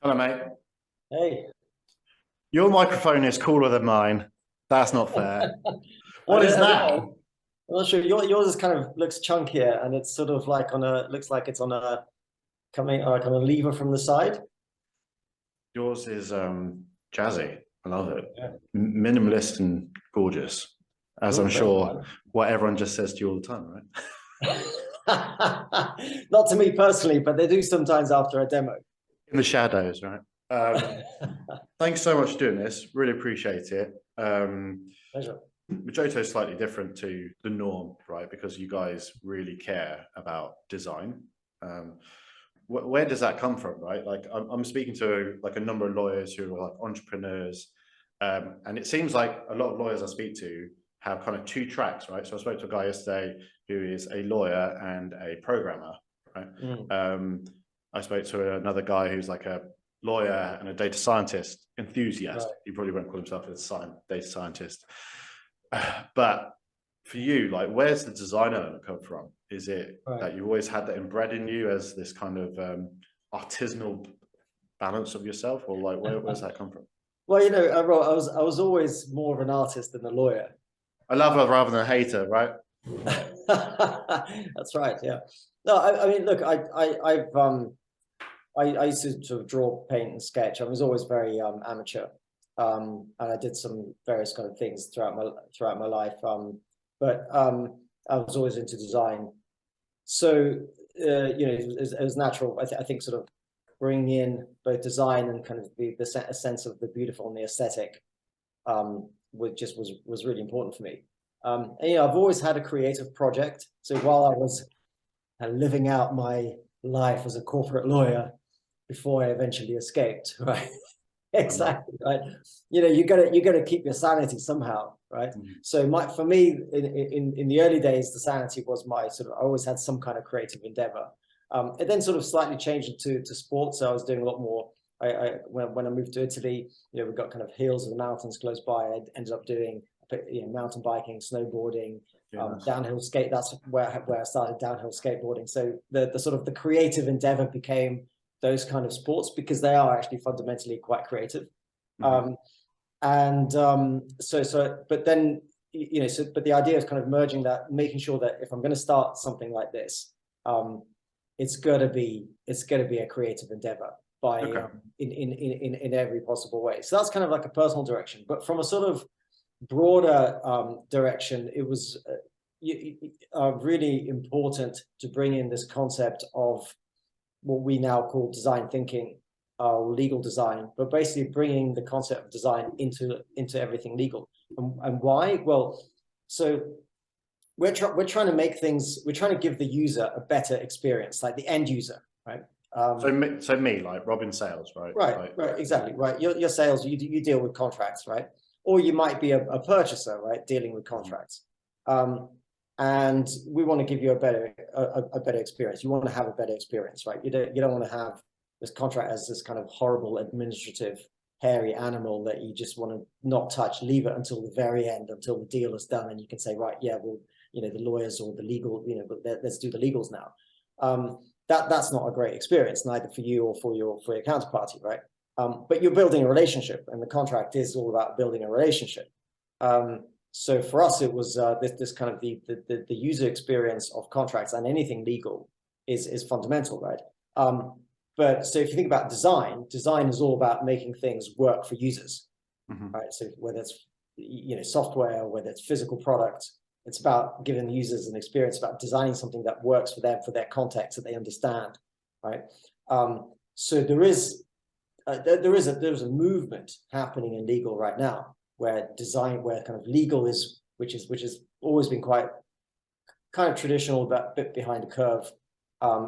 Hello, mate. Hey, Your microphone is cooler than mine. That's not fair. What is I don't that? know. I'm not sure. Yours is kind of looks chunkier, and it's sort of like on a looks like it's on a coming like on a lever from the side. Yours is jazzy. I love it. Yeah. Minimalist and gorgeous, as I'm Oh, thanks, sure what everyone just says to you all the time, right? man. Not to me personally, but they do sometimes after a demo. In the shadows, right? Um, Thanks so much for doing this. Really appreciate it. Pleasure. Majoto is slightly different to the norm, right? Because you guys really care about design. Um, where does that come from, right? Like I'm speaking to like a number of lawyers who are like entrepreneurs, and it seems like a lot of lawyers I speak to have kind of two tracks, right? So I spoke to a guy yesterday who is a lawyer and a programmer, right? Mm, Um, I spoke to another guy who's like a lawyer and a data scientist enthusiast. right, He probably won't call himself a data scientist, but for you, like, where's the design element come from? Is it right. that you always had that inbred in you as this kind of artisanal balance of yourself, or like where's that come from? Well, Rob, I was always more of an artist than a lawyer. I love her rather than a hater, right? That's right. Yeah. No, I mean, look, I used to sort of draw, paint, and sketch. I was always very amateur, and I did some various kind of things throughout my life. But I was always into design, so it was natural. I think sort of bringing in both design and kind of the a sense of the beautiful and the aesthetic was really important for me. And, I've always had a creative project. So while I was living out my life as a corporate lawyer before I eventually escaped, right? I love. Exactly, right. You gotta keep your sanity somehow, right? Mhm. So for me in the early days, the sanity was my sort of I always had some kind of creative endeavor. It then sort of slightly changed to sports. So I was doing a lot more. When I moved to Italy, we've got kind of hills and mountains close by. I ended up doing mountain biking, snowboarding, Yeah, nice. downhill skate. That's where I started downhill skateboarding. So the sort of the creative endeavor became those kind of sports because they are actually fundamentally quite creative. Mhm. Um, but then, but the idea of kind of merging that, making sure that if I'm going to start something like this, um, it's going to be a creative endeavor by Okay. in every possible way. So that's kind of like a personal direction. But from a sort of broader direction, it was really important to bring in this concept of what we now call design thinking, legal design, but basically bringing the concept of design into everything legal. And why? Well, so we're trying to make things. We're trying to give the user a better experience, like the end user, right? So Um, me, like Robin Sales, right? right, Like, right, yeah. exactly, right. Your sales, you deal with contracts, right? Or you might be a purchaser, right, dealing with Mhm. contracts. Um, and we want to give you a better experience. You want to have a better experience, right? You don't want to have this contract as this kind of horrible administrative hairy animal that you just want to not touch, leave it until the very end, until the deal is done, and you can say, right, yeah, well, the lawyers or the legal, but let's do the legals now. That's not a great experience, neither for you or for your counterparty, right? But you're building a relationship, and the contract is all about building a relationship. So for us, it was this kind of the user experience of contracts and anything legal is fundamental, right? But so if you think about design is all about making things work for users, Mhm. right? So whether it's software, whether it's physical products, it's about giving the users an experience, about designing something that works for them, for their context that they understand, right? So there's a movement happening in legal right now where kind of legal is which has always been quite kind of traditional, but a bit behind the curve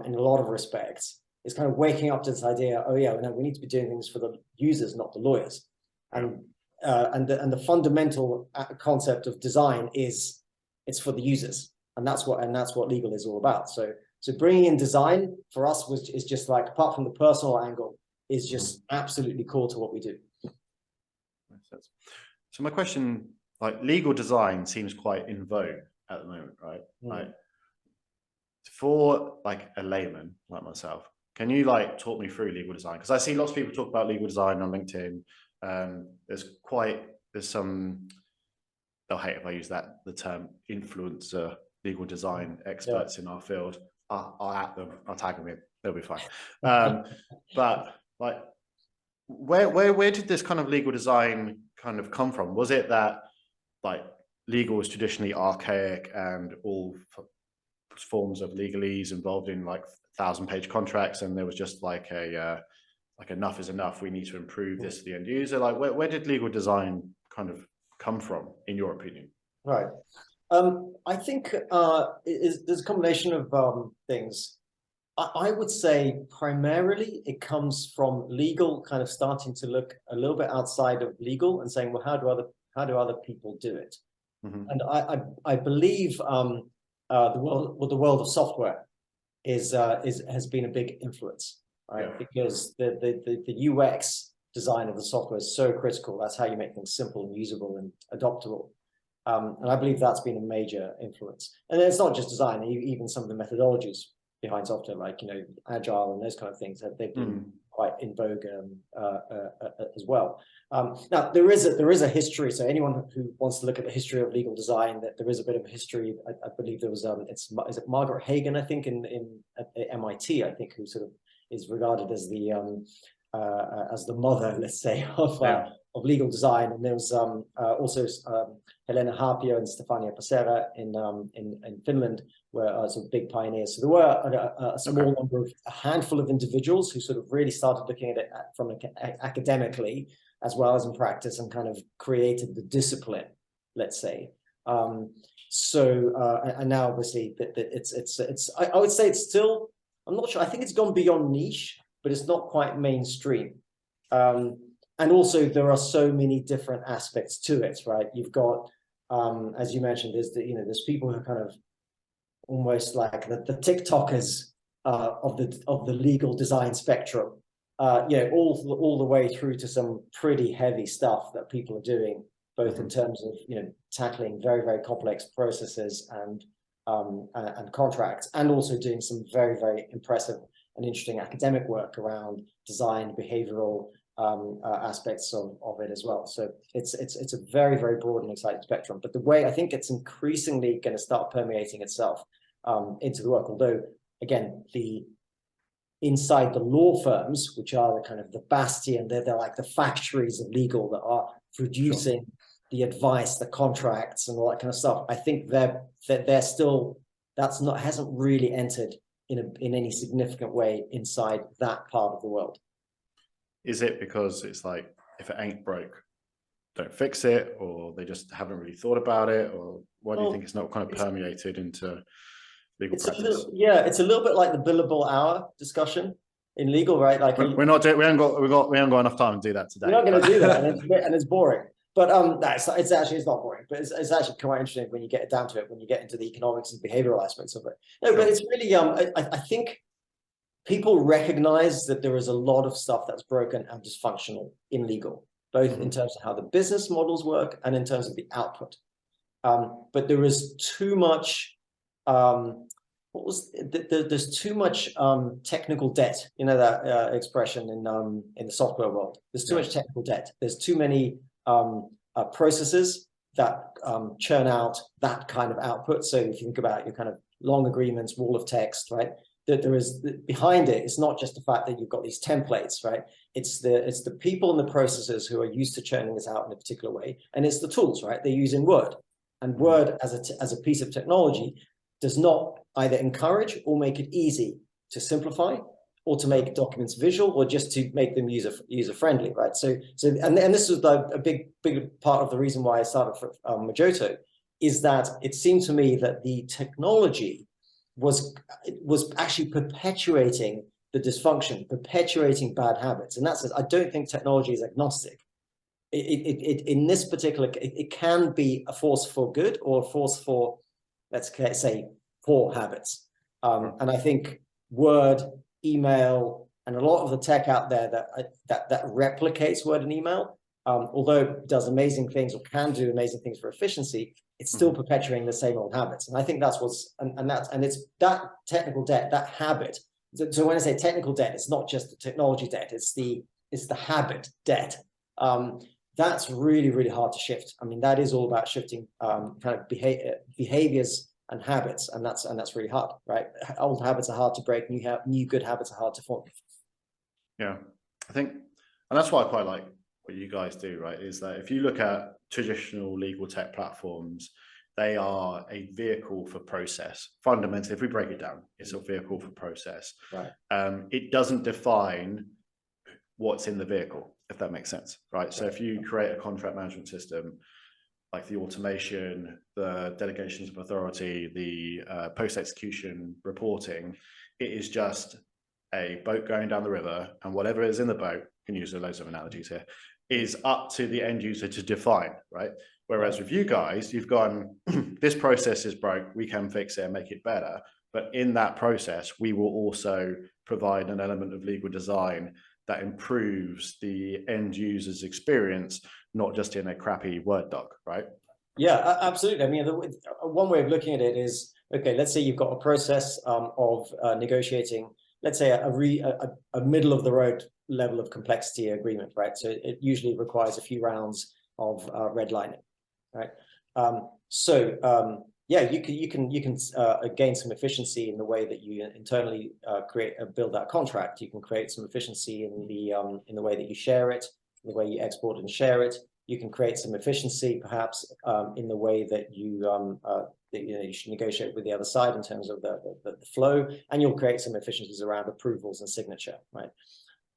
in a lot of respects. Is kind of waking up to this idea. Oh yeah, no, we need to be doing things for the users, not the lawyers. Yeah. And the fundamental concept of design is it's for the users, and that's what legal is all about. So bringing in design for us is just like, apart from the personal angle, is Mhm. just absolutely core to what we do. Makes sense. So my question, like, legal design seems quite in vogue at the moment, right? Like, Mm, for like a layman like myself, Can you like talk me through legal design? Because I see lots of people talk about legal design on LinkedIn. There's some, they'll hate if I use the term influencer legal design experts in our field. I'll at them, I'll tag them in, they'll be fine. But like, where did this kind of legal design kind of come from? Was it that like legal was traditionally archaic and all forms of legalese involved in like 1,000-page contracts, and there was just like enough is enough, we need to improve this to the end user? Like where did legal design kind of come from, in your opinion? Right. I think there's a combination of things. I would say primarily it comes from legal kind of starting to look a little bit outside of legal and saying, well, how do other people do it? Mm-hmm. And I believe the world of software has been a big influence, right? Yeah. Because the UX design of the software is so critical. That's how you make things simple and usable and adoptable. And I believe that's been a major influence. And it's not just design, even some of the methodologies behind software, like, Agile and those kind of things, they've been quite in vogue as well. Now, there is a history. So anyone who wants to look at the history of legal design, that there is a bit of a history. I believe there was, is it Margaret Hagan, I think, at MIT, I think, who sort of is regarded as the mother, let's say, of legal design. And there was also Helena Harpio and Stefania Passera in Finland were sort of big pioneers. So there were a small number of, a handful of individuals who sort of really started looking at it from academically as well as in practice, and kind of created the discipline, let's say. And now obviously I would say it's still, I'm not sure, I think it's gone beyond niche, but it's not quite mainstream. And also there are so many different aspects to it, right? You've got, as you mentioned, there's people who are kind of almost like the TikTokers of the legal design spectrum, all the way through to some pretty heavy stuff that people are doing, both in terms of tackling very, very complex processes and contracts, and also doing some very, very impressive and interesting academic work around design, behavioral aspects of it as well. So it's a very, very broad and exciting spectrum. But the way I think it's increasingly going to start permeating itself into the work, although again, inside the law firms, which are the kind of the bastion, they're like the factories of legal that are producing the advice, the contracts, and all that kind of stuff. I think they're still, hasn't really entered in any significant way inside that part of the world. Is it because it's like, if it ain't broke, don't fix it, or they just haven't really thought about it, or why do you think it's not kind of permeated into legal practice? It's a little bit like the billable hour discussion in legal, right? Like we haven't got enough time to do that today. We're not going to do that, and it's boring. But it's not boring, but it's actually quite interesting when you get it down to it, when you get into the economics and behavioral aspects of it. No, but it's really I think people recognize that there is a lot of stuff that's broken and dysfunctional in legal, both in terms of how the business models work and in terms of the output. But there is too much. There's too much technical debt. You know that expression in the software world. There's too much technical debt. There's too many processes that churn out that kind of output. So if you think about your kind of long agreements, wall of text, right? That there is behind it. It's not just the fact that you've got these templates, right? It's the people and the processes who are used to churning this out in a particular way, and it's the tools, right? They're using Word, and Word as a piece of technology does not either encourage or make it easy to simplify, or to make documents visual, or just to make them user friendly, right? So and this was a big part of the reason why I started for Majoto, is that it seemed to me that the technology was actually perpetuating the dysfunction, perpetuating bad habits. And that's it. I don't think technology is agnostic. In this particular, it can be a force for good or a force for, let's say, poor habits. And I think Word, email, and a lot of the tech out there that replicates Word and email, although it does amazing things or can do amazing things for efficiency, it's still perpetuating the same old habits. And I think that's it's that technical debt, that habit So when I say technical debt, it's not just the technology debt, it's the habit debt. That's really, really hard to shift. I mean, that is all about shifting kind of behaviors and habits, and that's really hard, right? Old habits are hard to break, new good habits are hard to form. Yeah, I think, and that's why I quite like what you guys do, right? Is that if you look at traditional legal tech platforms, they are a vehicle for process. Fundamentally, if we break it down, it's a vehicle for process. Right. It doesn't define what's in the vehicle, if that makes sense, right? So if you create a contract management system, like the automation, the delegations of authority, the post-execution reporting, it is just a boat going down the river, and whatever is in the boat, can use loads of analogies here, is up to the end user to define, right? Whereas with you guys, you've gone, this process is broke, we can fix it and make it better. But in that process, we will also provide an element of legal design that improves the end user's experience, not just in a crappy Word doc, right? Yeah, absolutely. I mean, one way of looking at it is, okay, let's say you've got a process of negotiating, let's say a middle of the road level of complexity agreement, right? So it usually requires a few rounds of redlining, right? Yeah, you can gain some efficiency in the way that you internally build that contract. You can create some efficiency in the way that you share it, the way you export and share it. You can create some efficiency, perhaps, in the way that you should negotiate with the other side in terms of the flow, and you'll create some efficiencies around approvals and signature, right?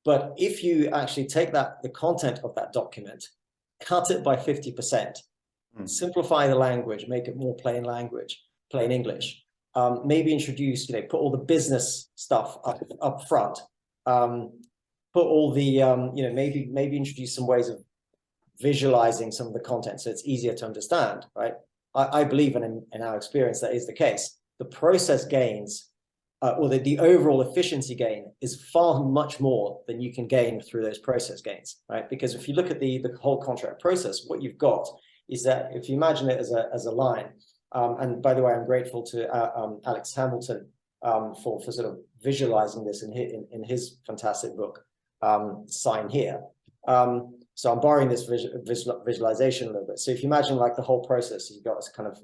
But if you actually take the content of that document, cut it by 50%, simplify the language, make it more plain language, plain English, maybe introduce, put all the business stuff up front, put all the, maybe introduce some ways of visualizing some of the content so it's easier to understand, right? I believe, and in our experience, that is the case. The process gains, or the overall efficiency gain, is far much more than you can gain through those process gains, right? Because if you look at the whole contract process, what you've got is that if you imagine it as a line, and by the way, I'm grateful to Alex Hamilton for sort of visualizing this in his fantastic book, Sign Here. So I'm borrowing this visualization a little bit. So if you imagine like the whole process, you've got kind of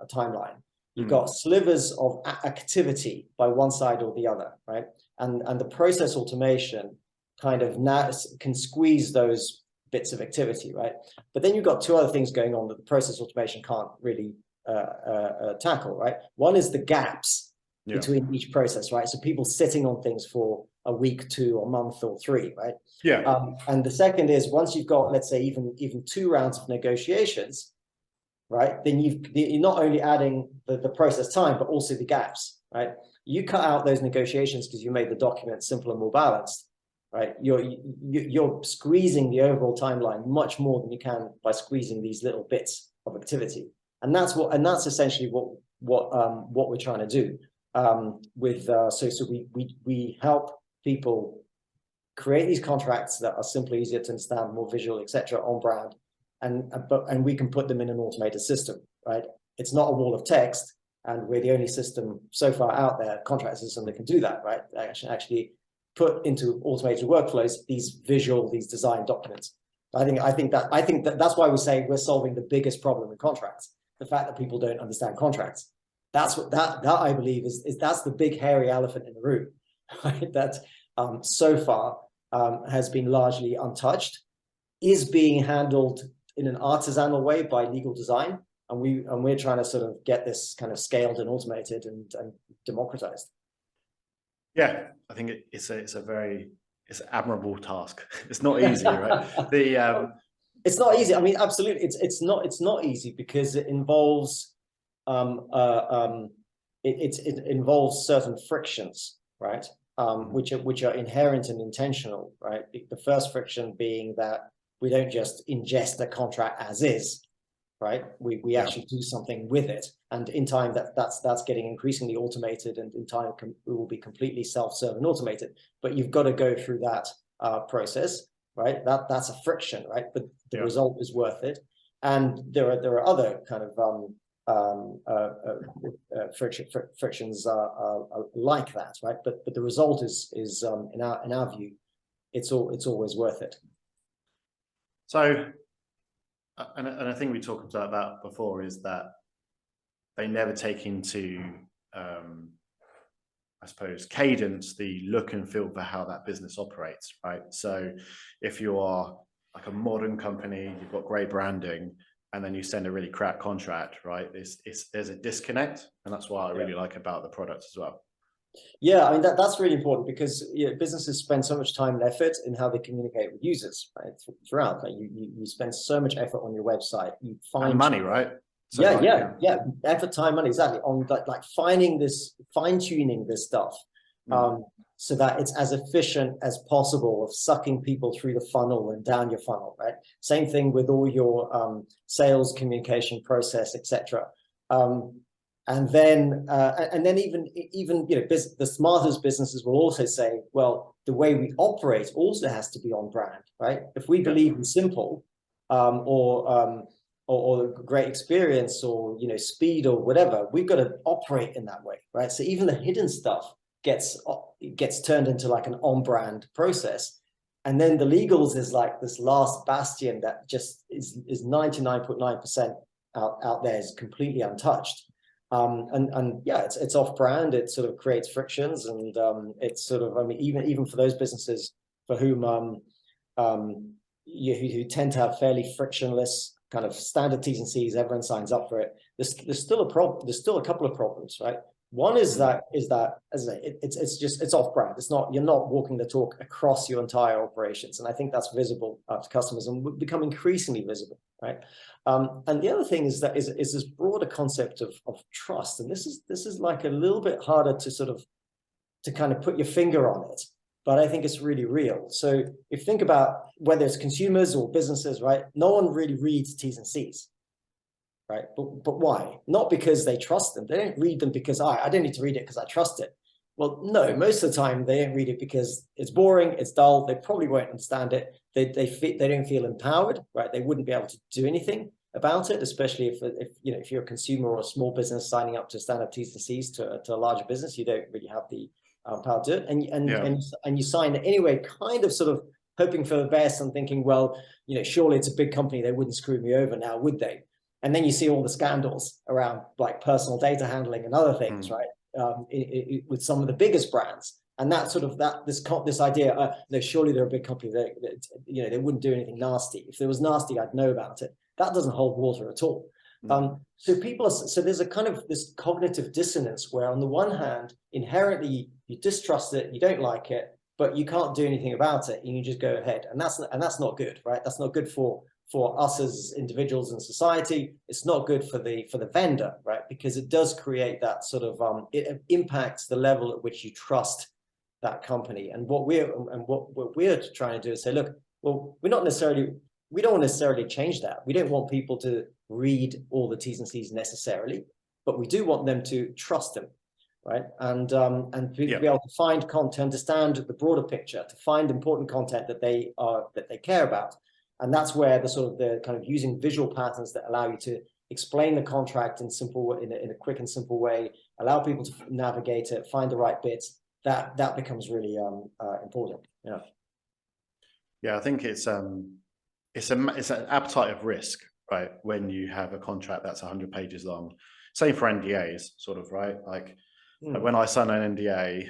a timeline. You've got slivers of activity by one side or the other, right? And the process automation kind of now can squeeze those bits of activity, right? But then you've got two other things going on that the process automation can't really tackle, right? One is the gaps between each process, right? So people sitting on things for a week, 2, or month, or 3, right? Yeah. And the second is, once you've got, let's say, even 2 rounds of negotiations, right? Then you're not only adding the process time, but also the gaps, right? You cut out those negotiations because you made the document simple and more balanced, right? You're squeezing the overall timeline much more than you can by squeezing these little bits of activity, and that's essentially what we're trying to do. So we help people create these contracts that are simply easier to understand, more visual, etc., on brand, and we can put them in an automated system, right? It's not a wall of text, and we're the only system so far out there, contract system, that can do that, right? Actually put into automated workflows these design documents. I think that's why we say we're solving the biggest problem in contracts: the fact that people don't understand contracts. That's what that I believe is that's the big hairy elephant in the room, right? That so far has been largely untouched, is being handled in an artisanal way by legal design, and we're trying to sort of get this kind of scaled and automated and democratized. Yeah, I think it's an admirable task. It's not easy, right? It's not easy. I mean, absolutely, it's not easy because it involves it involves certain frictions, right? Which are inherent and intentional, right? The first friction being that we don't just ingest the contract as is, right? We actually do something with it, and in time that's getting increasingly automated, and in time it will be completely self-serve and automated. But you've got to go through that process, right? That's a friction, right? But the result is worth it. And there are other kind of frictions are like that, right? But the result is in our view, it's always worth it. So, and I think we talked about that before, is that they never take into, I suppose, cadence the look and feel for how that business operates, right? So if you are like a modern company, you've got great branding, and then you send a really crap contract, right? There's a disconnect, and that's what I really like about the product as well. Yeah, I mean that's really important, because businesses spend so much time and effort in how they communicate with users, right? Throughout, like you spend so much effort on your website. You find and money, right? So effort, time, money, exactly, on like finding this, fine-tuning this stuff, so that it's as efficient as possible of sucking people through the funnel and down your funnel, right? Same thing with all your sales communication process, etc. And then even the smartest businesses will also say, well, the way we operate also has to be on brand, right? If we believe in simple, or great experience, or speed, or whatever, we've got to operate in that way, right? So even the hidden stuff gets turned into like an on-brand process, and then the legals is like this last bastion that just is 99.9% out there, is completely untouched. And yeah, it's off-brand. It sort of creates frictions, and it's sort of, I mean, even for those businesses for whom who tend to have fairly frictionless kind of standard T's and C's, everyone signs up for it. There's still a problem. There's still a couple of problems, right? One is that as I say, it's off-brand. It's not, you're not walking the talk across your entire operations, and I think that's visible to customers and will become increasingly visible, right? And the other thing is that is this broader concept of trust, and this is like a little bit harder to kind of put your finger on it, but I think it's really real. So if you think about whether it's consumers or businesses, right? No one really reads T's and C's. Right, but why? Not because they trust them. They don't read them because I don't need to read it because I trust it. Well, no, most of the time they don't read it because it's boring, it's dull. They probably won't understand it. They don't feel empowered, right? They wouldn't be able to do anything about it, especially if you're a consumer or a small business signing up to standard T's and C's to a larger business. You don't really have the power to do it, and you sign anyway, kind of sort of hoping for the best and thinking, well, surely it's a big company, they wouldn't screw me over now, would they? And then you see all the scandals around like personal data handling and other things, right? With some of the biggest brands, and that sort of this idea, no, surely they're a big company. They wouldn't do anything nasty. If there was nasty, I'd know about it. That doesn't hold water at all. So there's a kind of this cognitive dissonance where, on the one hand, inherently you distrust it, you don't like it, but you can't do anything about it, and you just go ahead, and that's not good, right? That's not good for us as individuals in society. It's not good for the vendor, right? Because it does create that sort of it impacts the level at which you trust that company. And what we're trying to do is say, look, well, we don't want to necessarily change that. We don't want people to read all the T's and C's necessarily, but we do want them to trust them, right? And be able to find content, understand the broader picture, to find important content that they care about. And that's where the kind of using visual patterns that allow you to explain the contract in a quick and simple way, allow people to navigate it, find the right bits. That becomes really important. Yeah. Yeah, I think it's an appetite of risk, right? When you have a contract that's 100 pages long. Same for NDAs, sort of, right? Like when I sign an NDA,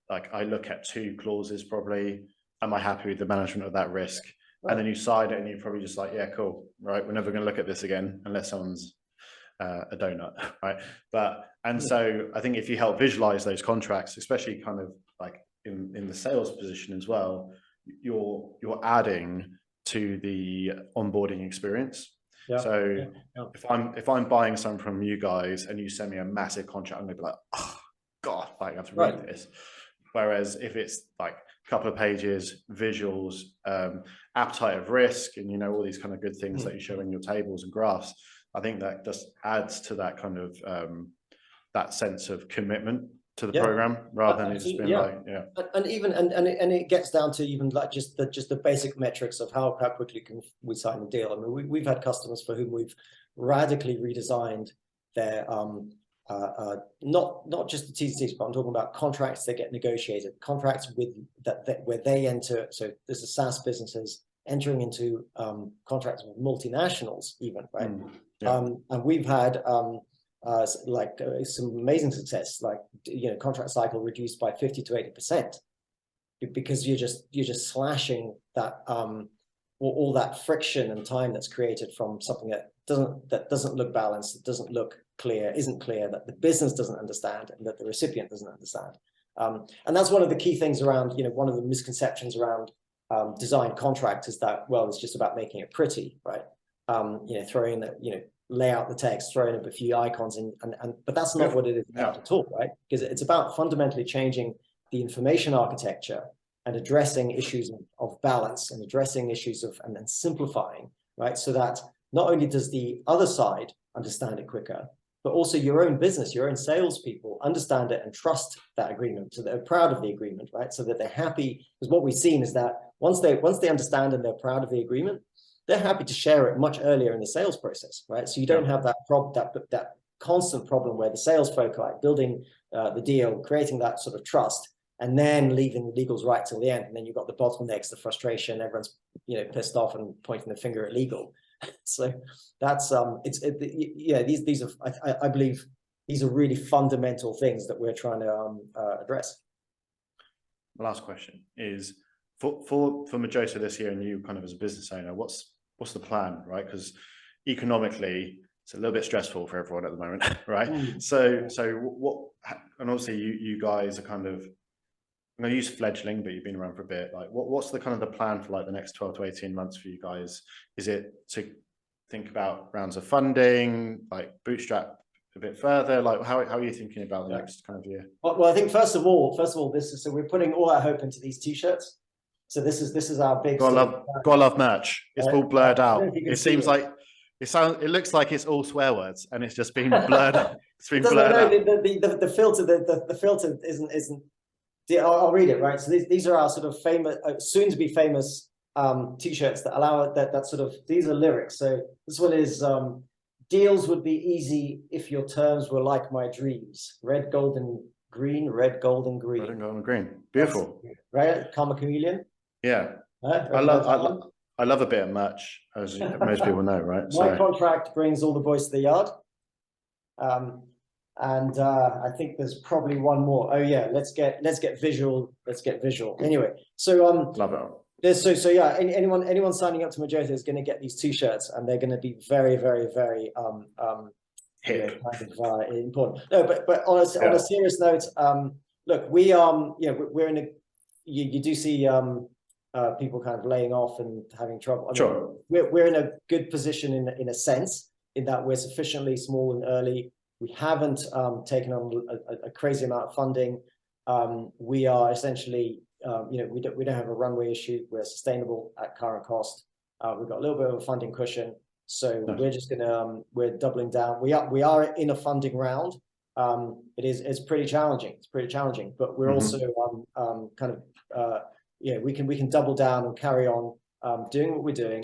like I look at 2 clauses probably. Am I happy with the management of that risk? And then you sign it and you're probably just like, yeah, cool, right? We're never going to look at this again unless someone's a donut, right? So I think if you help visualize those contracts, especially kind of like in the sales position as well, you're adding to the onboarding experience. If I'm buying something from you guys and you send me a massive contract, I'm gonna be like, oh God, like I have to read this. Whereas if it's like a couple of pages, visuals, appetite of risk, and all these kind of good things that you show in your tables and graphs, I think that just adds to that kind of that sense of commitment to the program, rather than it's been and it gets down to even like just the basic metrics of how quickly can we sign a deal. I mean, we've had customers for whom we've radically redesigned they're not just the TCs, but I'm talking about contracts that get negotiated, contracts with that where they enter. So this is SaaS businesses entering into contracts with multinationals, even, right? And we've had some amazing success, like contract cycle reduced by 50 to 80%, because you're just slashing that all that friction and time that's created from something that doesn't look balanced, that doesn't look clear, isn't clear, that the business doesn't understand, and that the recipient doesn't understand. And that's one of the key things around, one of the misconceptions around design contract is that, well, it's just about making it pretty, right? Throwing that, lay out the text, throwing up a few icons, but that's not what it is about at all, right? Because it's about fundamentally changing the information architecture and addressing issues of balance and addressing issues and then simplifying, right? So that not only does the other side understand it quicker, but also your own business, your own salespeople understand it and trust that agreement, so they're proud of the agreement, right? So that they're happy, because what we've seen is that once they understand and they're proud of the agreement, they're happy to share it much earlier in the sales process, right? So you don't have that constant problem where the sales folk are like building the deal, creating that sort of trust, and then leaving the legals right till the end, and then you've got the bottlenecks, the frustration, everyone's pissed off and pointing the finger at legal. So that's these are I believe these are really fundamental things that we're trying to address. The last question is for Majosa this year, and you kind of as a business owner, what's the plan, right? Because economically it's a little bit stressful for everyone at the moment, right? So what, and obviously you guys are kind of, I'm going to use fledgling, but you've been around for a bit. Like, what's the kind of the plan for like the next 12 to 18 months for you guys? Is it to think about rounds of funding, like bootstrap a bit further? Like, how are you thinking about the next kind of year? Well, I think first of all, so we're putting all our hope into these t-shirts. So this is our big. Gotta love merch. It's all blurred out. It seems like it looks like it's all swear words, and it's just been blurred. It's been blurred out. The filter, the filter isn't. I'll read it, right? So these are our sort of famous, soon to be famous t-shirts that allow that sort of, these are lyrics. So this one is, deals would be easy if your terms were like my dreams. Red, gold, and green, red, gold, and green. Red, gold, and green. Beautiful. Right? Karma Chameleon. Yeah. I love a bit of merch, as most people know, right? My contract brings all the boys to the yard. And I think there's probably one more. Oh yeah, let's get visual. Let's get visual. Anyway, so love it. So yeah, anyone signing up to Majosa is going to get these t-shirts, and they're going to be very, very, very hip. Important. No, but on a serious note, look, we're in a. You do see people kind of laying off and having trouble. Sure. We're in a good position in a sense, in that we're sufficiently small and early. We haven't taken on a crazy amount of funding. We are essentially, we don't have a runway issue. We're sustainable at current cost. We've got a little bit of a funding cushion, so we're just gonna we're doubling down. We are in a funding round. It's pretty challenging. It's pretty challenging, but we're also we can double down and carry on doing what we're doing.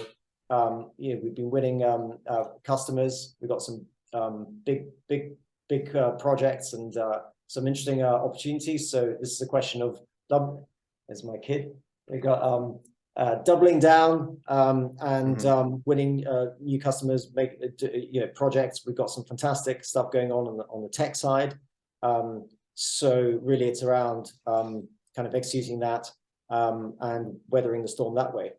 We've been winning customers. We've got some big projects and some interesting opportunities. So this is a question of there's my kid. We got doubling down and winning new customers, make projects. We've got some fantastic stuff going on the tech side. So really, it's around kind of executing that and weathering the storm that way.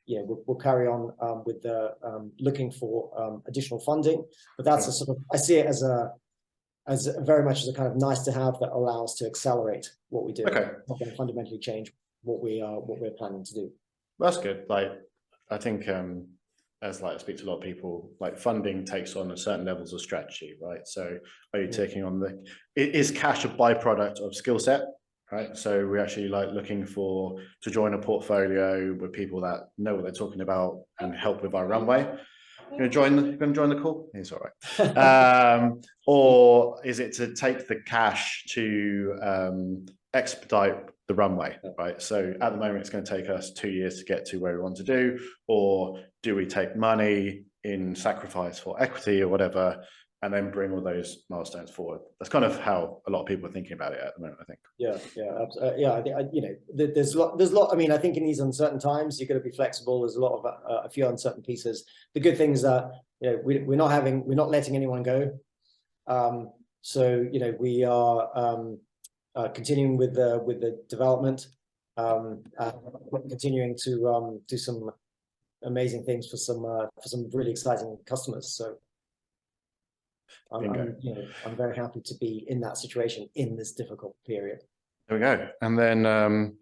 We'll carry on with the looking for additional funding, but that's a sort of, I see it as very much as a kind of nice to have that allows to accelerate what we do. Okay. Not going to fundamentally change what we're planning to do. That's good. Like, I think as I speak to a lot of people, like funding takes on a certain levels of strategy, right? So are you taking on is cash a byproduct of skill set? Right, so we're actually like looking to join a portfolio with people that know what they're talking about and help with our runway. You're going to join the call? It's all right. Or is it to take the cash to expedite the runway? Right. So at the moment, it's going to take us 2 years to get to where we want to do. Or do we take money in sacrifice for equity or whatever and then bring all those milestones forward. That's kind of how a lot of people are thinking about it at the moment, I think. Yeah, yeah. I think there's a lot. I mean, I think in these uncertain times, you've got to be flexible. There's a lot of a few uncertain pieces. The good thing is that we're not letting anyone go. So we are continuing with the development, continuing to do some amazing things for some really exciting customers. So I'm very happy to be in that situation in this difficult period. There we go. And then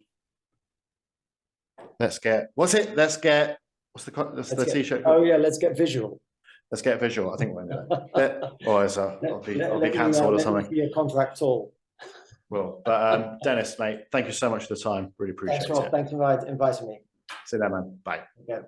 let's get what's the t-shirt? Oh yeah, let's get visual. Let's get visual. I think we're in there. I'll be cancelled or something. Be a contract tool. Well, but Dennis, mate, thank you so much for the time. Really appreciate Thanks, Rob. it. Thanks for inviting me. See you there, man. Bye. Okay.